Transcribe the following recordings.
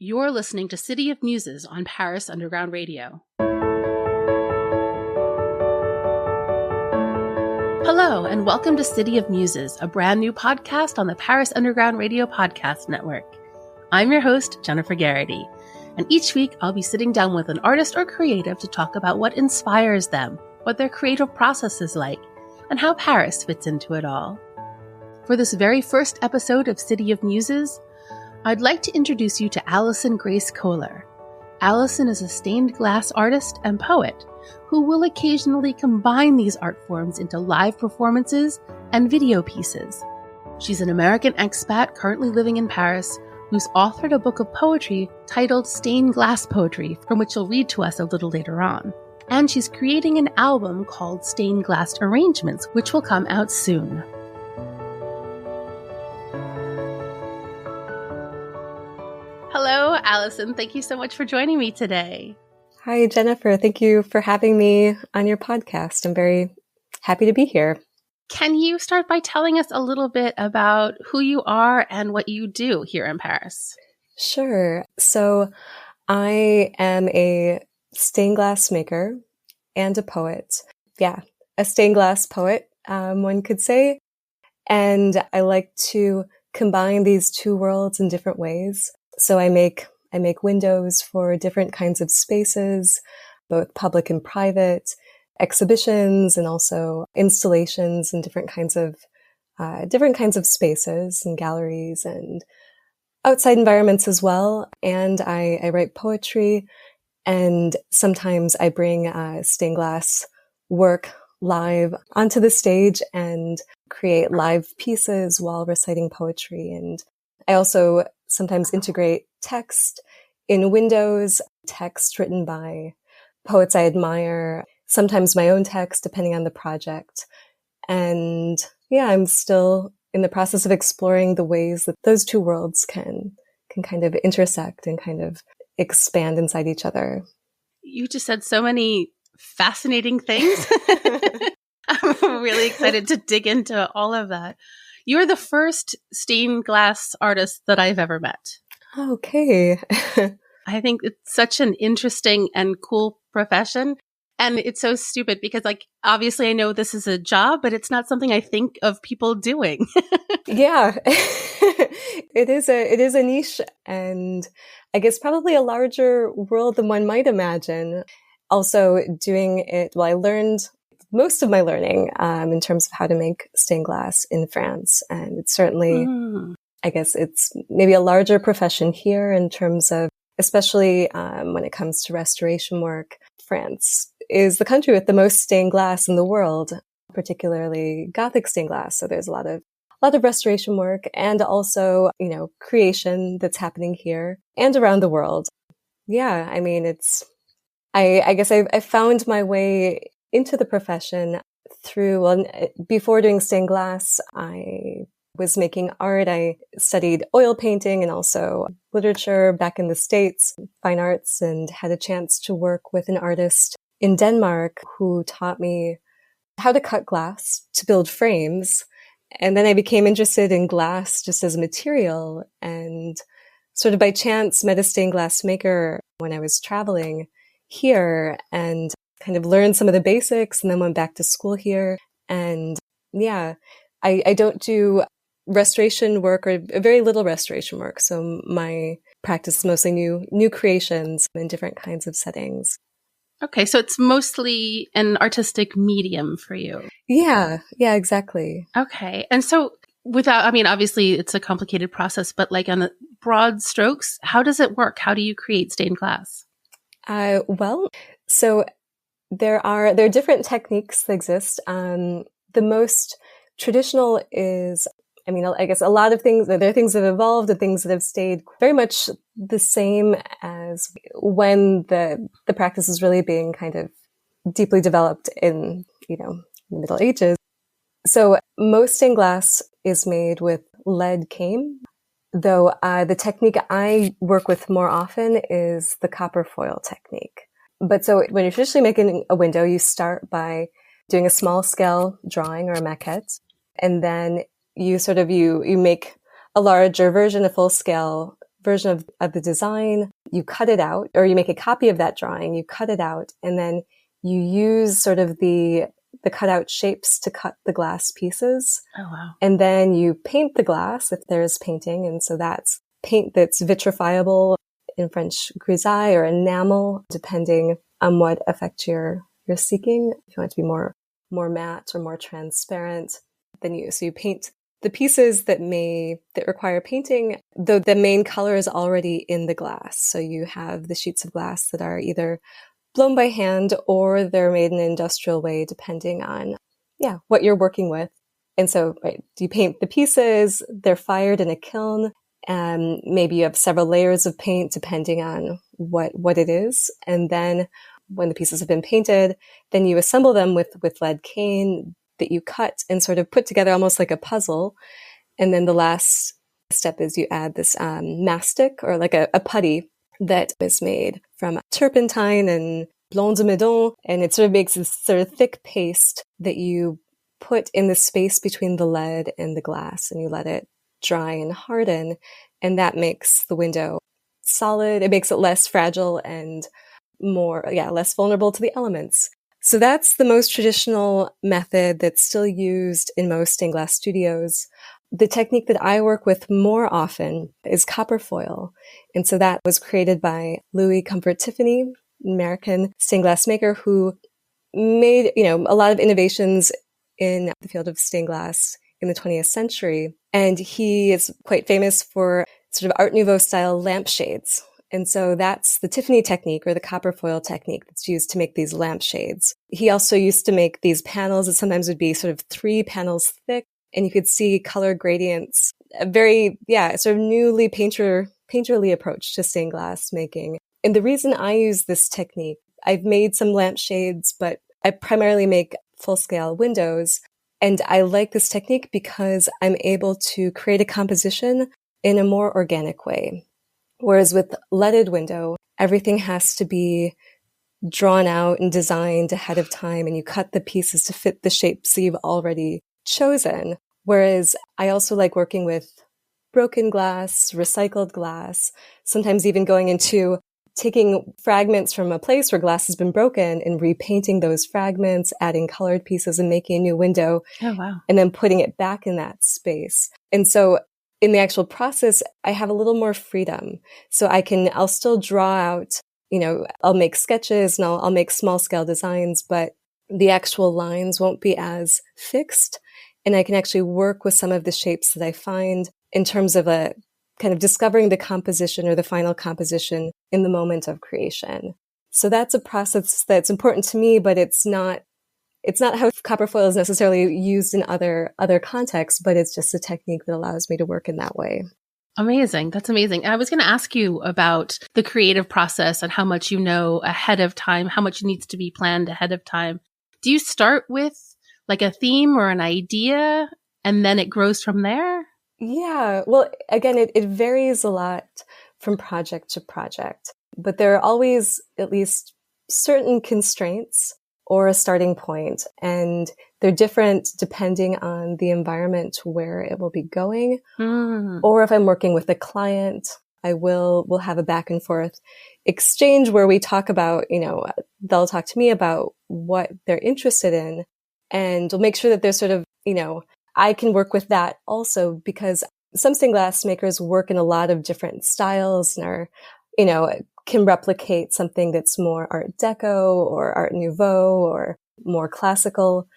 You're listening to City of Muses on Paris Underground Radio. Hello, and welcome to City of Muses, a brand new podcast on the Paris Underground Radio Podcast Network. I'm your host, Jennifer Geraghty, and each week I'll be sitting down with an artist or creative to talk about what inspires them, what their creative process is like, and how Paris fits into it all. For this very first episode of City of Muses, I'd like to introduce you to Alison Grace Koehler. Alison is a stained glass artist and poet who will occasionally combine these art forms into live performances and video pieces. She's an American expat currently living in Paris who's authored a book of poetry titled Stained Glass Poetry, from which she'll read to us a little later on. And she's creating an album called Stained Glass Arrangements, which will come out soon. Hello, Alison. Thank you so much for joining me today. Hi, Jennifer. Thank you for having me on your podcast. I'm very happy to be here. Can you start by telling us a little bit about who you are and what you do here in Paris? Sure. So I am a stained glass maker and a poet. Yeah, a stained glass poet, one could say. And I like to combine these two worlds in different ways. So I make windows for different kinds of spaces, both public and private, exhibitions, and also installations in different kinds of spaces and galleries and outside environments as well. And I write poetry, and sometimes I bring stained glass work live onto the stage and create live pieces while reciting poetry. And I also sometimes integrate text in windows, text written by poets I admire, sometimes my own text, depending on the project. And yeah, I'm still in the process of exploring the ways that those two worlds can kind of intersect and kind of expand inside each other. You just said so many fascinating things. I'm really excited to dig into all of that. You're the first stained glass artist that I've ever met. Okay. I think it's such an interesting and cool profession. And it's so stupid because, obviously I know this is a job, but it's not something I think of people doing. Yeah. It is a niche, and I guess probably a larger world than one might imagine. Also doing it, I learned most of my learning in terms of how to make stained glass in France. And it's certainly, I guess it's maybe a larger profession here in terms of, especially when it comes to restoration work. France is the country with the most stained glass in the world, particularly Gothic stained glass. So there's a lot of restoration work and also, creation that's happening here and around the world. Yeah, I mean, I guess I found my way into the profession through, before doing stained glass, I was making art. I studied oil painting and also literature back in the States, fine arts, and had a chance to work with an artist in Denmark who taught me how to cut glass to build frames. And then I became interested in glass just as a material, and sort of by chance met a stained glass maker when I was traveling here and kind of learned some of the basics, and then went back to school here. And yeah, I don't do restoration work, or very little restoration work. So my practice is mostly new creations in different kinds of settings. Okay, so it's mostly an artistic medium for you. Yeah, exactly. Okay. And so obviously it's a complicated process, but on the broad strokes, how does it work? How do you create stained glass? So there are different techniques that exist. The most traditional is, I guess a lot of things, there are things that have evolved and things that have stayed very much the same as when the practice is really being kind of deeply developed in, the Middle Ages. So most stained glass is made with lead cane, though the technique I work with more often is the copper foil technique. But so when you're traditionally making a window, you start by doing a small scale drawing or a maquette, and then you make a larger version, a full scale version of the design, you cut it out, or you make a copy of that drawing, you cut it out, and then you use sort of the cutout shapes to cut the glass pieces. Oh, wow. And then you paint the glass if there's painting. And so that's paint that's vitrifiable, in French, grisaille, or enamel, depending on what effect you're seeking. If you want it to be more matte or more transparent, then you paint the pieces that require painting, though the main color is already in the glass. So you have the sheets of glass that are either blown by hand or they're made in an industrial way, depending on, what you're working with. And so, right, you paint the pieces, they're fired in a kiln, and maybe you have several layers of paint depending on what it is. And then when the pieces have been painted, then you assemble them with lead cane that you cut and sort of put together almost like a puzzle. And then the last step is you add this mastic, or like a putty that is made from turpentine and blanc de médon. And it sort of makes this sort of thick paste that you put in the space between the lead and the glass, and you let it dry and harden. And that makes the window solid. It makes it less fragile and less vulnerable to the elements. So that's the most traditional method that's still used in most stained glass studios. The technique that I work with more often is copper foil. And so that was created by Louis Comfort Tiffany, an American stained glass maker who made, a lot of innovations in the field of stained glass in the 20th century. And he is quite famous for sort of Art Nouveau style lampshades. And so that's the Tiffany technique, or the copper foil technique, that's used to make these lampshades. He also used to make these panels that sometimes would be sort of 3 panels thick, and you could see color gradients, a very, sort of newly painterly approach to stained glass making. And the reason I use this technique, I've made some lampshades, but I primarily make full-scale windows. And I like this technique because I'm able to create a composition in a more organic way. Whereas with leaded window, everything has to be drawn out and designed ahead of time, and you cut the pieces to fit the shapes that you've already chosen. Whereas I also like working with broken glass, recycled glass, sometimes even going into taking fragments from a place where glass has been broken and repainting those fragments, adding colored pieces and making a new window. Oh, wow. And then putting it back in that space. And so in the actual process, I have a little more freedom. So I'll still draw out, I'll make sketches and I'll make small scale designs, but the actual lines won't be as fixed. And I can actually work with some of the shapes that I find in terms of a kind of discovering the composition or the final composition in the moment of creation. So that's a process that's important to me, but it's not how copper foil is necessarily used in other contexts, but it's just a technique that allows me to work in that way. Amazing. That's amazing. I was going to ask you about the creative process and how much you know ahead of time, how much needs to be planned ahead of time. Do you start with like a theme or an idea and then it grows from there? Yeah. Well, again, it varies a lot from project to project, but there are always at least certain constraints or a starting point, and they're different depending on the environment where it will be going. Or if I'm working with a client, we'll have a back and forth exchange where we talk about, they'll talk to me about what they're interested in, and we'll make sure that there's sort of, I can work with that also, because some stained glass makers work in a lot of different styles and are, can replicate something that's more Art Deco or Art Nouveau or more classical.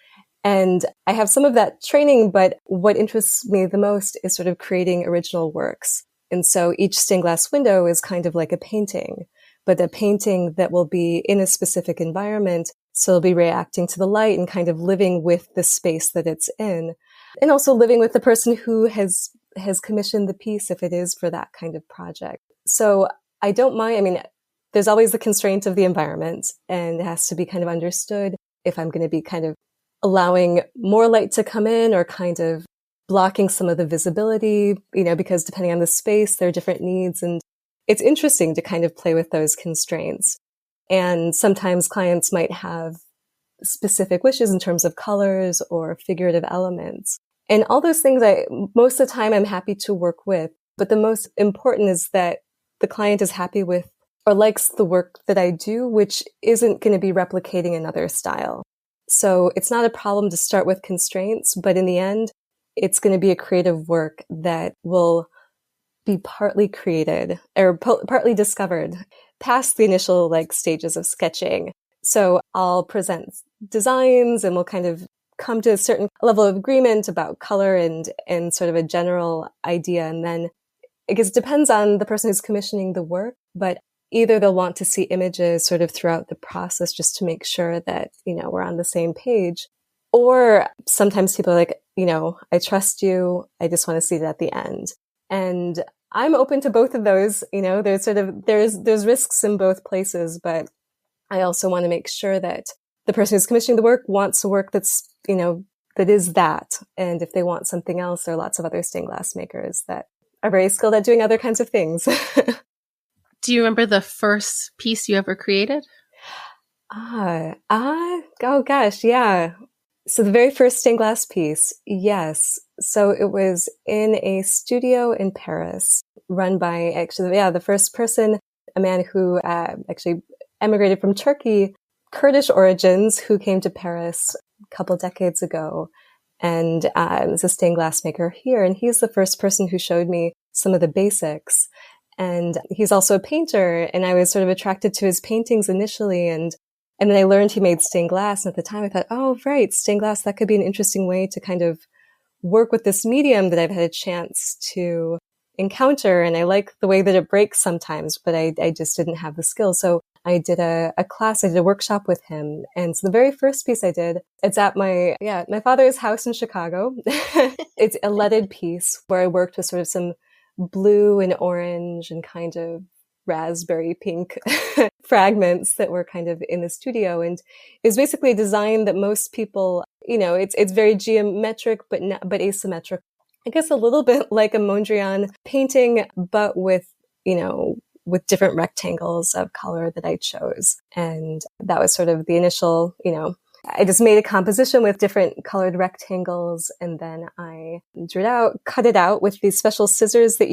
And I have some of that training, but what interests me the most is sort of creating original works. And so each stained glass window is kind of like a painting, but a painting that will be in a specific environment. So it'll be reacting to the light and kind of living with the space that it's in. And also living with the person who has commissioned the piece if it is for that kind of project. So I don't mind. I mean, there's always the constraint of the environment, and it has to be kind of understood if I'm going to be kind of allowing more light to come in or kind of blocking some of the visibility, because depending on the space, there are different needs. And it's interesting to kind of play with those constraints. And sometimes clients might have specific wishes in terms of colors or figurative elements. And all those things, most of the time I'm happy to work with. But the most important is that the client is happy with or likes the work that I do, which isn't going to be replicating another style. So it's not a problem to start with constraints, but in the end, it's going to be a creative work that will be partly created or partly discovered past the initial stages of sketching. So I'll present designs and we'll kind of come to a certain level of agreement about color and sort of a general idea. And then I guess it depends on the person who's commissioning the work, but either they'll want to see images sort of throughout the process just to make sure that, we're on the same page. Or sometimes people are like, I trust you. I just want to see it at the end. And I'm open to both of those. There's risks in both places, but I also want to make sure that the person who's commissioning the work wants a work that's, that is that. And if they want something else, there are lots of other stained glass makers that are very skilled at doing other kinds of things. Do you remember the first piece you ever created? Oh gosh, yeah. So the very first stained glass piece, yes. So it was in a studio in Paris run by the first person, a man who actually emigrated from Turkey, Kurdish origins, who came to Paris a couple decades ago and is a stained glass maker here. And he's the first person who showed me some of the basics. And he's also a painter, and I was sort of attracted to his paintings initially. And then I learned he made stained glass. And at the time I thought, oh, right, stained glass, that could be an interesting way to kind of work with this medium that I've had a chance to encounter. And I like the way that it breaks sometimes, but I just didn't have the skill. So I did a workshop with him. And so the very first piece I did, it's at my father's house in Chicago. It's a leaded piece where I worked with sort of some blue and orange and kind of raspberry pink fragments that were kind of in the studio. And it was basically a design that most people, it's very geometric, but asymmetric. I guess a little bit like a Mondrian painting, but with different rectangles of color that I chose. And that was sort of the initial, I just made a composition with different colored rectangles, and then I drew it out, cut it out with these special scissors that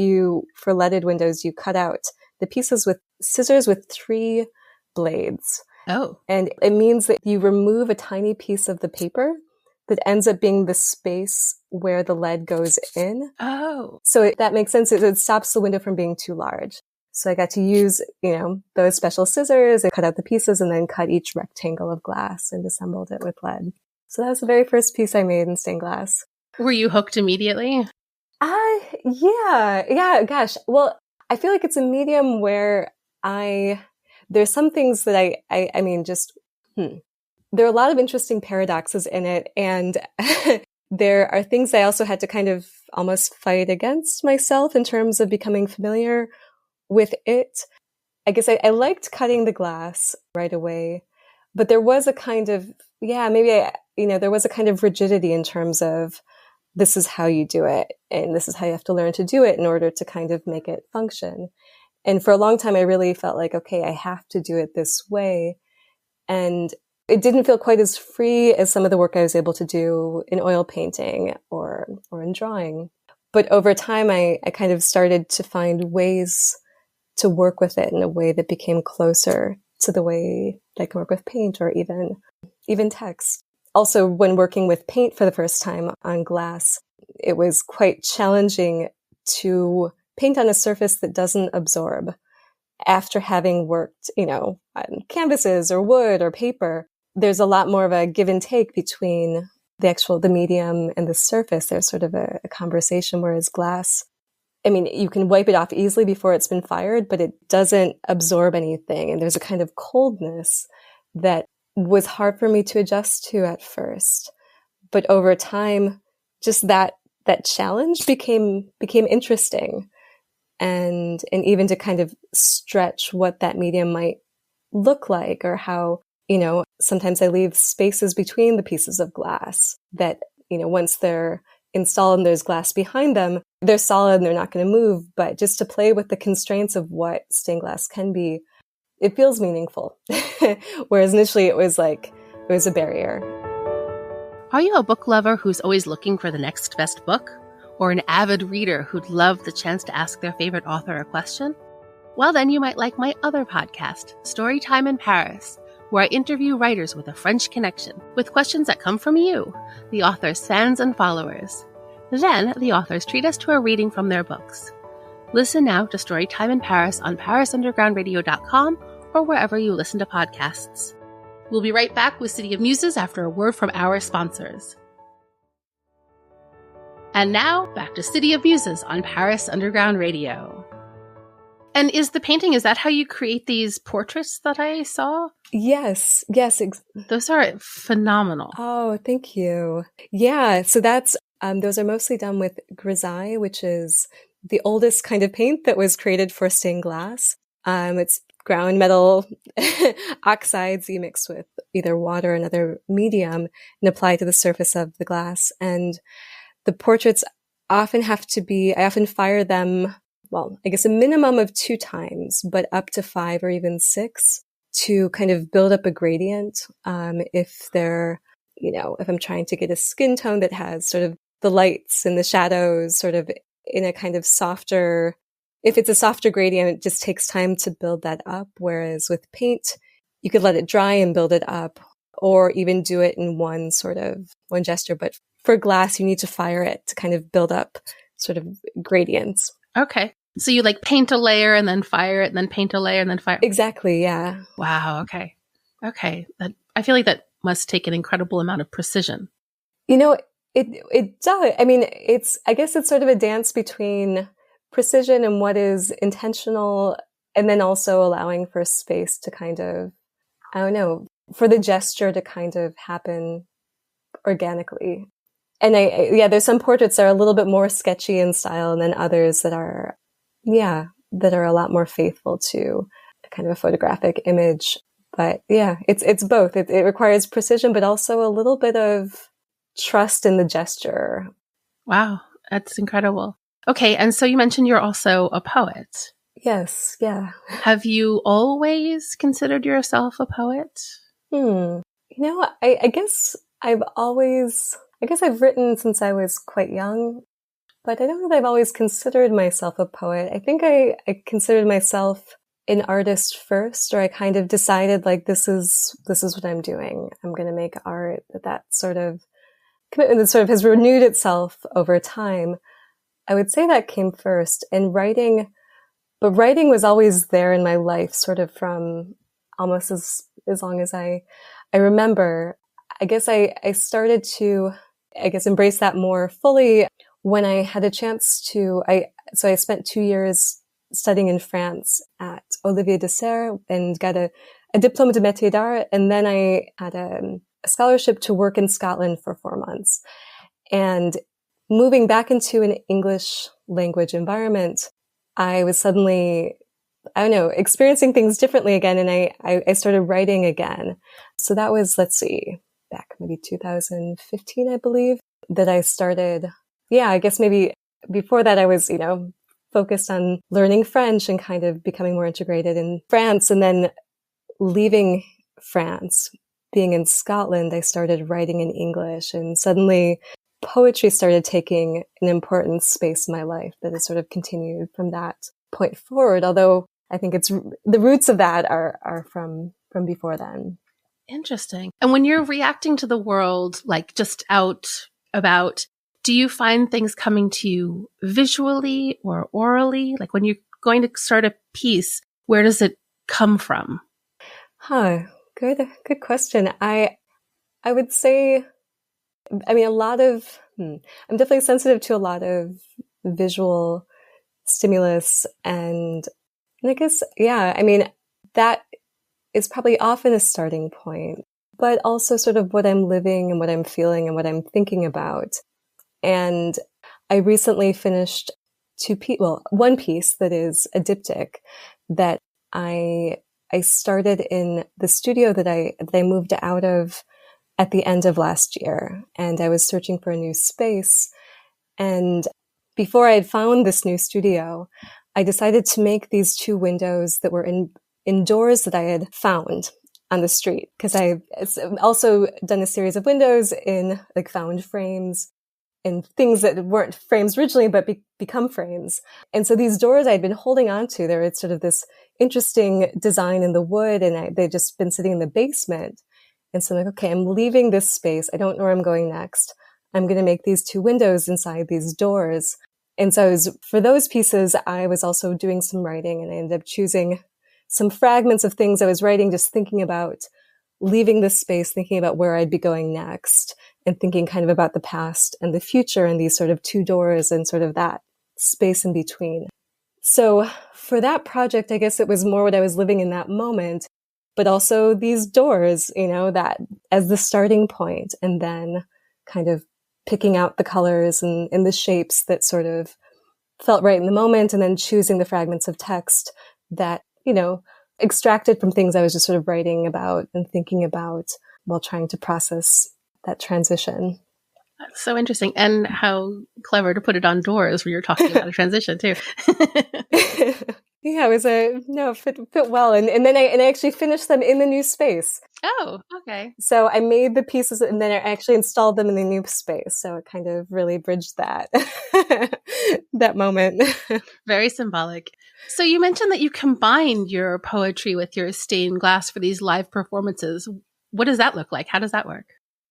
for leaded windows, you cut out the pieces with scissors with 3 blades. Oh. And it means that you remove a tiny piece of the paper that ends up being the space where the lead goes in. Oh. So that makes sense. It stops the window from being too large. So I got to use, those special scissors and cut out the pieces and then cut each rectangle of glass and assembled it with lead. So that was the very first piece I made in stained glass. Were you hooked immediately? Yeah. Gosh. Well, I feel like it's a medium where there's some things that there are a lot of interesting paradoxes in it. And there are things I also had to kind of almost fight against myself in terms of becoming familiar with it. I guess I liked cutting the glass right away, but there was a kind of, there was a kind of rigidity in terms of this is how you do it. And this is how you have to learn to do it in order to kind of make it function. And for a long time, I really felt like, okay, I have to do it this way. And it didn't feel quite as free as some of the work I was able to do in oil painting or in drawing. But over time, I kind of started to find ways to work with it in a way that became closer to the way I can work with paint or even text. Also, when working with paint for the first time on glass, it was quite challenging to paint on a surface that doesn't absorb. After having worked, on canvases or wood or paper, there's a lot more of a give and take between the medium and the surface. There's sort of a conversation, whereas glass, you can wipe it off easily before it's been fired, but it doesn't absorb anything. And there's a kind of coldness that was hard for me to adjust to at first. But over time, just that challenge became interesting. And even to kind of stretch what that medium might look like, or how, sometimes I leave spaces between the pieces of glass that, once they're installed and there's glass behind them, they're solid and they're not going to move. But just to play with the constraints of what stained glass can be, it feels meaningful. Whereas initially it was a barrier. Are you a book lover who's always looking for the next best book? or an avid reader who'd love the chance to ask their favorite author a question? Well, then you might like my other podcast, Storytime in Paris, where I interview writers with a French connection with questions that come from you, the author's fans and followers. Then the authors treat us to a reading from their books. Listen now to Storytime in Paris on parisundergroundradio.com or wherever you listen to podcasts. We'll be right back with City of Muses after a word from our sponsors. And now, back to City of Muses on Paris Underground Radio. And is that how you create these portraits that I saw? Yes. Those are phenomenal. Oh, thank you. Yeah, so that's those are mostly done with grisaille, which is the oldest kind of paint that was created for stained glass. It's ground metal oxides you mix with either water or another medium and apply to the surface of the glass. And the portraits often I often fire them, well, I guess a minimum of 2 times, but up to 5 or even 6 to kind of build up a gradient. If I'm trying to get a skin tone that has sort of the lights and the shadows sort of in a kind of softer, if it's a softer gradient, it just takes time to build that up. Whereas with paint, you could let it dry and build it up, or even do it in one gesture. But for glass, you need to fire it to kind of build up sort of gradients. Okay. So you like paint a layer and then fire it, and then paint a layer and then fire. Exactly. Yeah. Wow. Okay. I feel like that must take an incredible amount of precision. It does. I mean, I guess it's sort of a dance between precision and what is intentional, and then also allowing for space to kind of, I don't know, for the gesture to kind of happen organically. And there's some portraits that are a little bit more sketchy in style, and then others that are a lot more faithful to kind of a photographic image. But yeah, it's both. It requires precision, but also a little bit of trust in the gesture. Wow, that's incredible. Okay, and so you mentioned you're also a poet. Yes, yeah. Have you always considered yourself a poet? I guess I've written since I was quite young, but I don't know that I've always considered myself a poet. I think I considered myself an artist first, or I kind of decided like, this is what I'm doing. I'm going to make art. That sort of commitment that sort of has renewed itself over time. I would say that came first, and writing was always there in my life, sort of from almost as long as I remember. I guess I started to, embrace that more fully when I had a chance to, so I spent 2 years studying in France at Olivier de Serres and got a diplôme de métier d'art. And then I had a scholarship to work in Scotland for 4 months. And moving back into an English language environment, I was suddenly, experiencing things differently again. And I started writing again. So that was, back maybe 2015, I believe, that I started. Yeah, I guess maybe before that I was, focused on learning French and kind of becoming more integrated in France. And then leaving France, being in Scotland, I started writing in English, and suddenly poetry started taking an important space in my life that has sort of continued from that point forward. Although I think the roots of that are from before then. Interesting. And when you're reacting to the world, like just out about, do you find things coming to you visually or orally? Like when you're going to start a piece, where does it come from? Good question. I would say, I'm definitely sensitive to a lot of visual stimulus, and I guess, that is probably often a starting point, but also sort of what I'm living and what I'm feeling and what I'm thinking about. And I recently finished one piece that is a diptych that I started in the studio that I moved out of at the end of last year. And I was searching for a new space. And before I had found this new studio, I decided to make these 2 windows that were indoors that I had found on the street. Because I've also done a series of windows in like found frames. and things that weren't frames originally, but become frames. And so these doors I'd been holding on to, there was sort of this interesting design in the wood, and they'd just been sitting in the basement. And so I'm like, okay, I'm leaving this space. I don't know where I'm going next. I'm going to make these 2 windows inside these doors. And so for those pieces, I was also doing some writing, and I ended up choosing some fragments of things I was writing, just thinking about leaving this space, thinking about where I'd be going next, and thinking kind of about the past and the future and these sort of 2 doors and sort of that space in between. So for that project, I guess it was more what I was living in that moment, but also these doors, that as the starting point, and then kind of picking out the colors and the shapes that sort of felt right in the moment, and then choosing the fragments of text that, extracted from things I was just sort of writing about and thinking about while trying to process that transition. That's so interesting. And how clever to put it on doors when you're talking about a transition too. Yeah, it fit well. And then I actually finished them in the new space. Oh, okay. So I made the pieces and then I actually installed them in the new space. So it kind of really bridged that, that moment. Very symbolic. So you mentioned that you combined your poetry with your stained glass for these live performances. What does that look like? How does that work?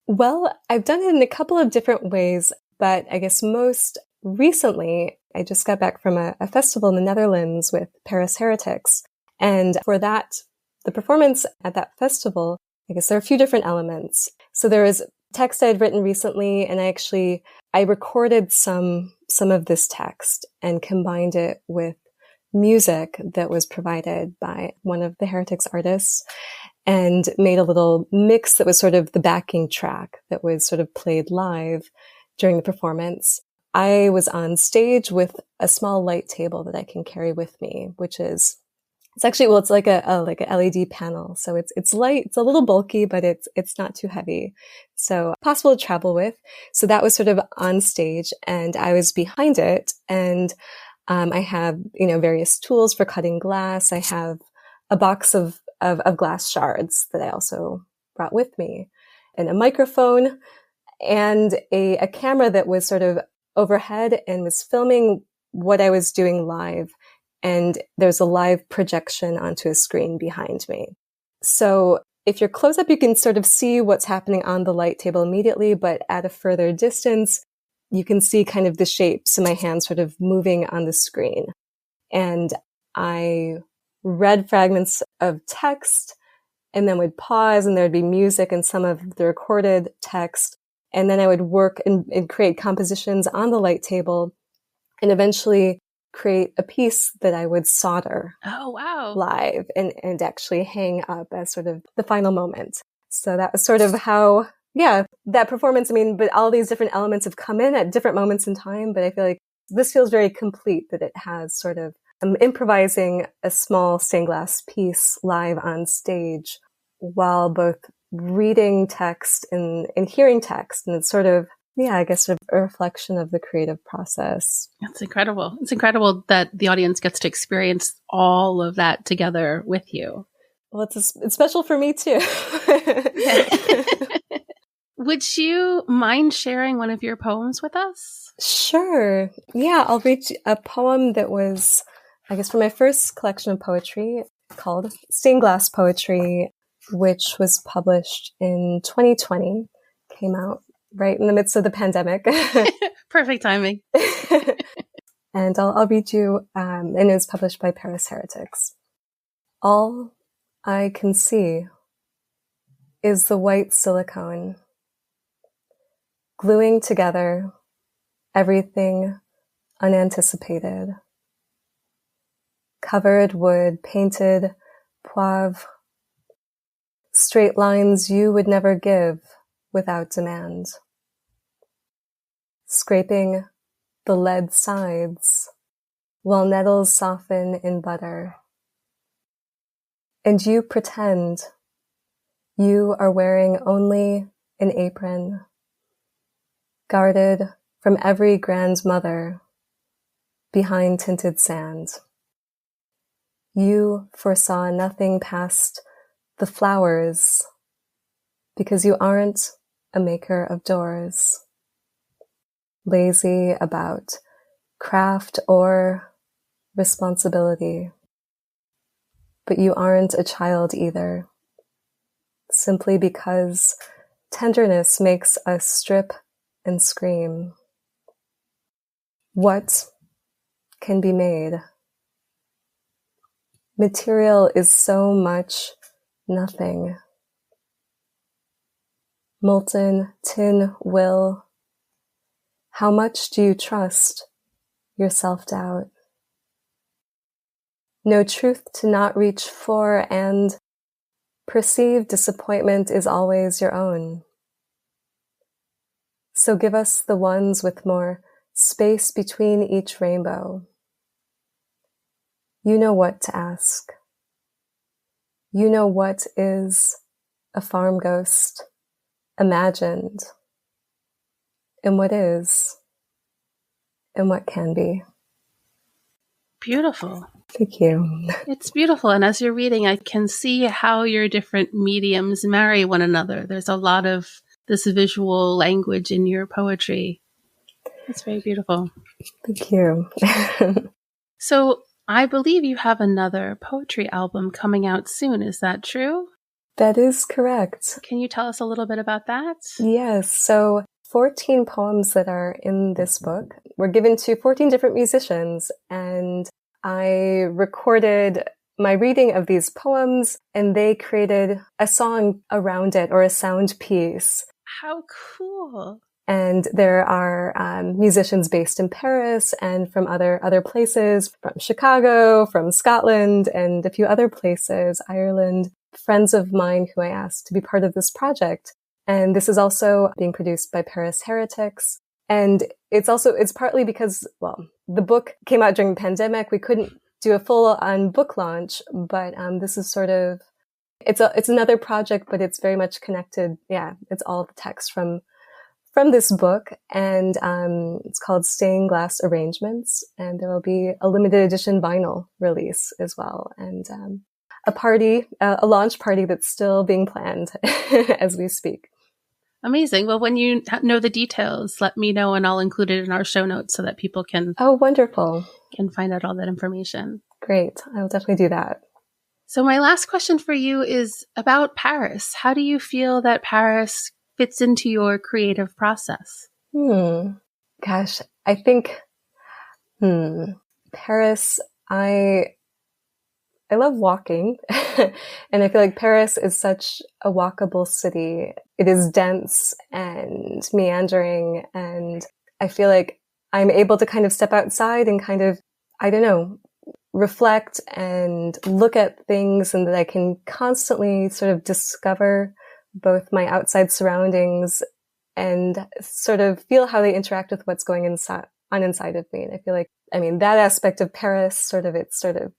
Well, I've done it in a couple of different ways, but I guess most recently, I just got back from a festival in the Netherlands with Paris Heretics. And for that, the performance at that festival, I guess there are a few different elements. So there was text I'd written recently, and I recorded some of this text and combined it with music that was provided by one of the Heretics artists, and made a little mix that was sort of the backing track that was sort of played live during the performance. I was on stage with a small light table that I can carry with me, it's like a LED panel. So it's light, it's a little bulky, but it's not too heavy. So possible to travel with. So that was sort of on stage, and I was behind it, and I have, various tools for cutting glass. I have a box of glass shards that I also brought with me, and a microphone, and a camera that was sort of overhead and was filming what I was doing live. And there's a live projection onto a screen behind me. So if you're close up, you can sort of see what's happening on the light table immediately, but at a further distance, you can see kind of the shapes of my hands sort of moving on the screen. And I read fragments of text and then would pause, and there'd be music and some of the recorded text. And then I would work and create compositions on the light table, and eventually create a piece that I would solder live and actually hang up as sort of the final moment. So that was sort of how, that performance, but all these different elements have come in at different moments in time. But I feel like this feels very complete, that it has sort of, I'm improvising a small stained glass piece live on stage while both reading text and hearing text. And it's sort of, I guess a reflection of the creative process. That's incredible. It's incredible that the audience gets to experience all of that together with you. Well, it's special for me too. Would you mind sharing one of your poems with us? Sure. Yeah, I'll read a poem that was, I guess, from my first collection of poetry called Stained Glass Poetry, which was published in 2020, came out right in the midst of the pandemic. Perfect timing. And I'll read you, and it was published by Paris Heretics. All I can see is the white silicone, gluing together everything unanticipated. Covered wood, painted poivre, straight lines you would never give without demand. Scraping the lead sides while nettles soften in butter. And you pretend you are wearing only an apron, guarded from every grandmother behind tinted sand. You foresaw nothing past the flowers because you aren't a maker of doors. lazy about craft or responsibility. But you aren't a child either, simply because tenderness makes us strip and scream. What can be made? Material is so much nothing. Molten tin will. How much do you trust your self-doubt? No truth to not reach for, and perceived disappointment is always your own. So give us the ones with more space between each rainbow. You know what to ask. You know what is a farm ghost imagined, and what is, and what can be. Beautiful. Thank you. It's beautiful. And as you're reading, I can see how your different mediums marry one another. There's a lot of this visual language in your poetry. It's very beautiful. Thank you. So I believe you have another poetry album coming out soon. Is that true? That is correct. Can you tell us a little bit about that? Yes. So 14 poems that are in this book were given to 14 different musicians, and I recorded my reading of these poems, and they created a song around it, or a sound piece. How cool. And there are musicians based in Paris and from other places, from Chicago, from Scotland, and a few other places, Ireland, friends of mine who I asked to be part of this project. And this is also being produced by Paris Heretics. And it's partly because, well, the book came out during the pandemic. We couldn't do a full-on book launch, but this is sort of, it's another project, but it's very much connected. Yeah, it's all the text from this book, and it's called Stained Glass Arrangements, and there will be a limited edition vinyl release as well, and a launch party that's still being planned as we speak. Amazing. Well, when you know the details, let me know and I'll include it in our show notes so that people can wonderful, can find out all that information. Great. I will definitely do that. So my last question for you is about Paris. How do you feel that Paris fits into your creative process? Gosh, I think Paris, I love walking, and I feel like Paris is such a walkable city. It is dense and meandering, and I feel like I'm able to kind of step outside and kind of, I don't know, reflect and look at things, and that I can constantly sort of discover both my outside surroundings and sort of feel how they interact with what's going on inside of me. And I feel like, that aspect of Paris, it's sort of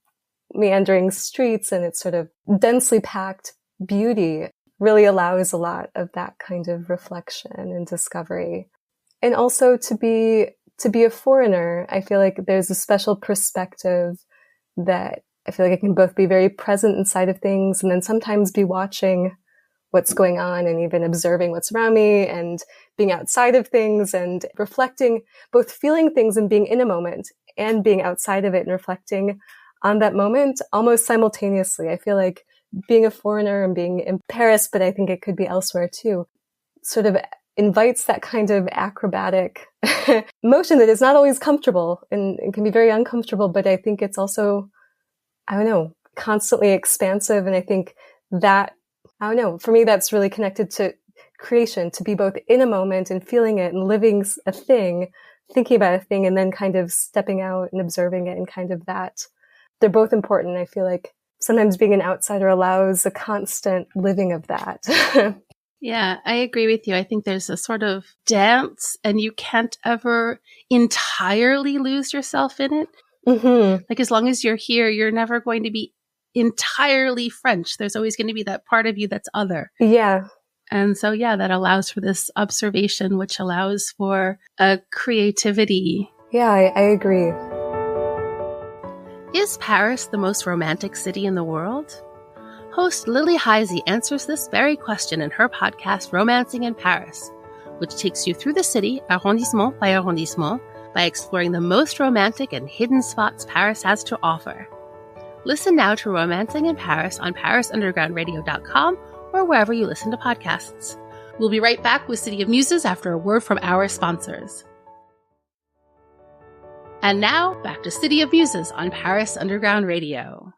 meandering streets and it's sort of densely packed beauty really allows a lot of that kind of reflection and discovery. And also to be a foreigner, I feel like there's a special perspective that I feel like I can both be very present inside of things and then sometimes be watching what's going on and even observing what's around me and being outside of things and reflecting, both feeling things and being in a moment and being outside of it and reflecting on that moment almost simultaneously. I feel like being a foreigner and being in Paris, but I think it could be elsewhere too, sort of invites that kind of acrobatic motion that is not always comfortable and can be very uncomfortable, but I think it's also, constantly expansive. And I think that, for me, that's really connected to creation, to be both in a moment and feeling it and living a thing, thinking about a thing, and then kind of stepping out and observing it and kind of that. They're both important. I feel like sometimes being an outsider allows a constant living of that. Yeah, I agree with you. I think there's a sort of dance and you can't ever entirely lose yourself in it. Mm-hmm. Like as long as you're here, you're never going to be entirely French. There's always going to be that part of you that's other. Yeah. And so, that allows for this observation, which allows for a creativity. Yeah, I agree. Is Paris the most romantic city in the world? Host Lily Heisey answers this very question in her podcast, Romancing in Paris, which takes you through the city, arrondissement by arrondissement, by exploring the most romantic and hidden spots Paris has to offer. Listen now to Romancing in Paris on parisundergroundradio.com or wherever you listen to podcasts. We'll be right back with City of Muses after a word from our sponsors. And now, back to City of Muses on Paris Underground Radio.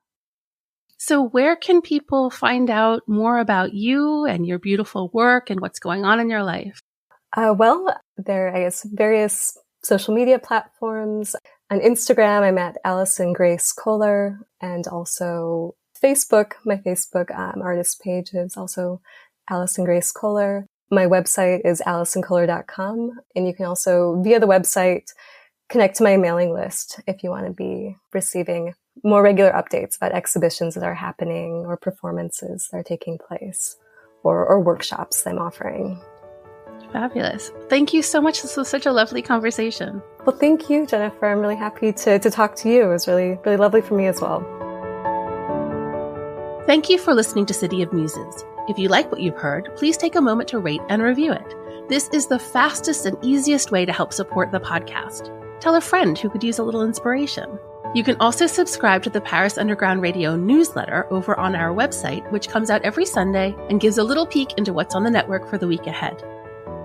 So where can people find out more about you and your beautiful work and what's going on in your life? Well, there are, various social media platforms. On Instagram, I'm at Alison Grace Koehler, and also Facebook. My Facebook artist page is also Alison Grace Koehler. My website is alisonkoehler.com, and you can also, via the website, connect to my mailing list if you want to be receiving more regular updates about exhibitions that are happening or performances that are taking place or workshops that I'm offering. Fabulous. Thank you so much. This was such a lovely conversation. Well, thank you, Jennifer. I'm really happy to talk to you. It was really, really lovely for me as well. Thank you for listening to City of Muses. If you like what you've heard, please take a moment to rate and review it. This is the fastest and easiest way to help support the podcast. Tell a friend who could use a little inspiration. You can also subscribe to the Paris Underground Radio newsletter over on our website, which comes out every Sunday and gives a little peek into what's on the network for the week ahead.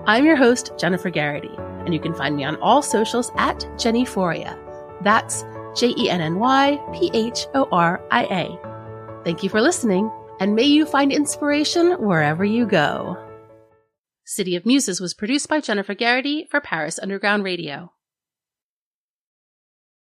I'm your host, Jennifer Geraghty, and you can find me on all socials at Jennyphoria. That's JennyPhoria. Thank you for listening, and may you find inspiration wherever you go. City of Muses was produced by Jennifer Geraghty for Paris Underground Radio.